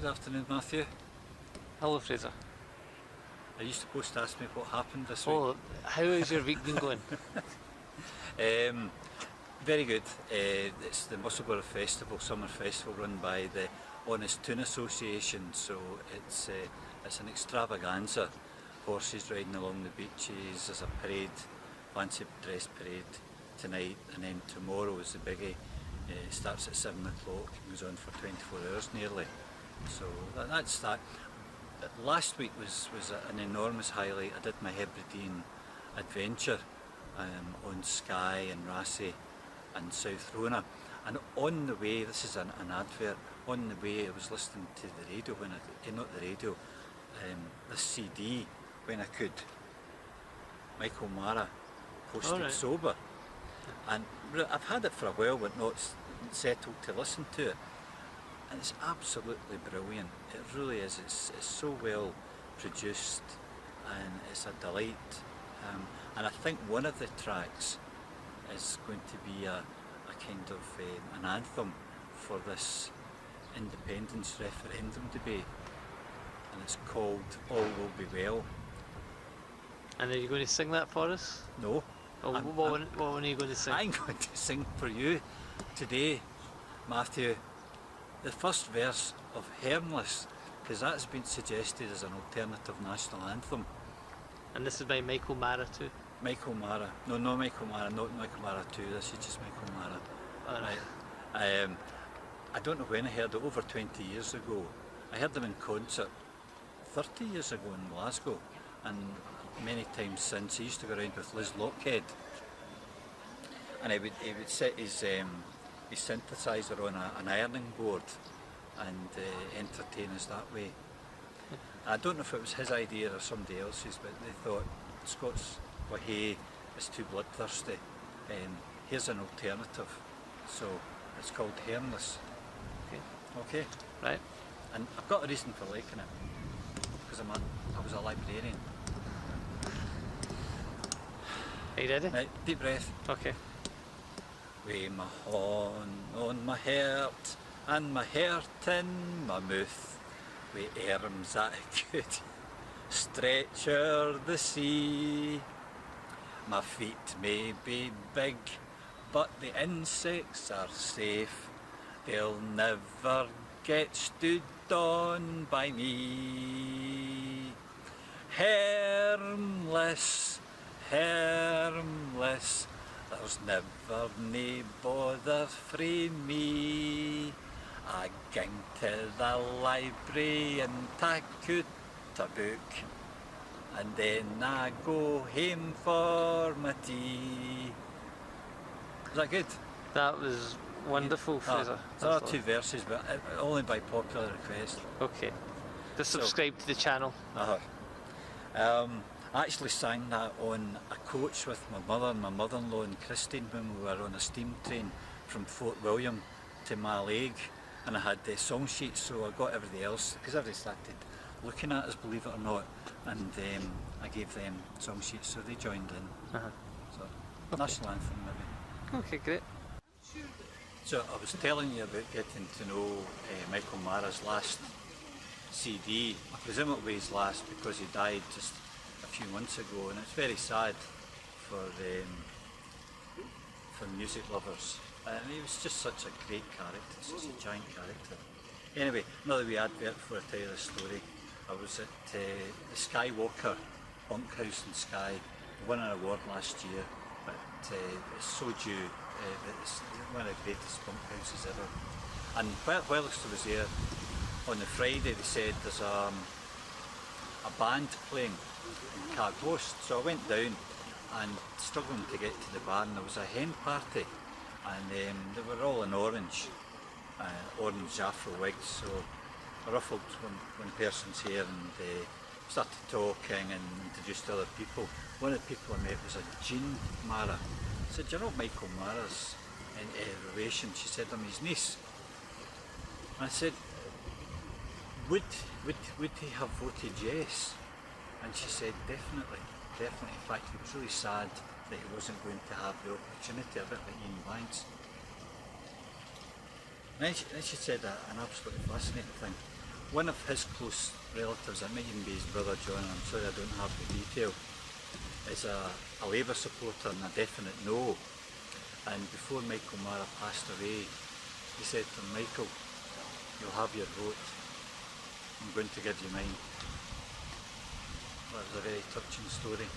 Good afternoon, Matthew. Hello, Fraser. Are you supposed to ask me what happened this Oh, how has your week been going? week? Very good. It's the Musselburgh Festival, summer festival run by the Honest Tune Association. So it's an extravaganza. Horses riding along the beaches. There's a parade, fancy dress parade tonight, and then tomorrow is the biggie. It starts at 7 o'clock and goes on for 24 hours nearly. So that's that. Last week was an enormous highlight. I did my Hebridean adventure on Skye and Rassay and South Rona, and on the way, this is an advert, on the way I was listening to the radio the CD when I could. Michael Marra posted Right. Sober, and I've had it for a while but not settled to listen to it, and it's absolutely brilliant. It really is. It's so well produced and it's a delight, and I think one of the tracks is going to be a kind of an anthem for this independence referendum debate, and it's called All Will Be Well. And are you going to sing that for us? No. Or what one are you going to sing? I'm going to sing for you today, Matthew, the first verse of Hermless, because that's been suggested as an alternative national anthem. And this is by Michael Marra too? Michael Marra. No, Michael Marra, not Michael Marra 2, this is just Michael Marra. Oh, Right. I don't know when I heard it, over 20 years ago. I heard them in concert 30 years ago in Glasgow, and many times since. He used to go around with Liz Lockhead, and he would set his synthesizer on an ironing board and entertain us that way. I don't know if it was his idea or somebody else's, but they thought Scots Wahey is too bloodthirsty. Here's an alternative, so it's called Hermless. Okay. Right. And I've got a reason for liking it, because I was a librarian. Are you ready? Right, deep breath. Okay. Wi' my horn on my heart and my heart in my mouth, wi' arms that could stretch o'er the sea. My feet may be big, but the insects are safe. They'll never get stood on by me. Hermless, hermless, there's never nae bother frae me. I ging to the library and tak out a book, and then I go home for my tea. Is that good? That was wonderful, Fraser. There are two verses, but only by popular request. Okay. Just subscribe to the channel. I actually sang that on a coach with my mother and my mother-in-law and Christine when we were on a steam train from Fort William to Mallaig, and I had the song sheets, so I got everybody else, because everybody started looking at us, believe it or not, and I gave them song sheets, so they joined in. So, national anthem maybe. Okay, great. So I was telling you about getting to know Michael Marra's last CD. I presume it was his last because he died just a few months ago, and it's very sad for music lovers. He was just such a great character, such a giant character. Anyway, another wee advert before I tell you the story. I was at the Skywalker Bunkhouse in Skye. They won an award last year, but it's so due. It's one of the greatest bunkhouses ever. And whilst I was there, on the Friday they said there's a band playing in Carghost, so I went down and struggling to get to the bar, and there was a hen party, and they were all in orange afro wigs, so I ruffled one person's hair and started talking and introduced other people. One of the people I met was a Jean Marra. I said, "Do you know Michael Marra's in relation?" She said, "I'm his niece." And I said, would he have voted yes? And she said, definitely. In fact, he was really sad that he wasn't going to have the opportunity, a bit like Ian Banks. And then she said an absolutely fascinating thing. one of his close relatives, it might even be his brother John, I'm sorry I don't have the detail, is a Labour supporter and a definite no. And before Michael Marra passed away, he said to him, Michael, you'll have your vote. I'm going to give you mine. That was a very touching story.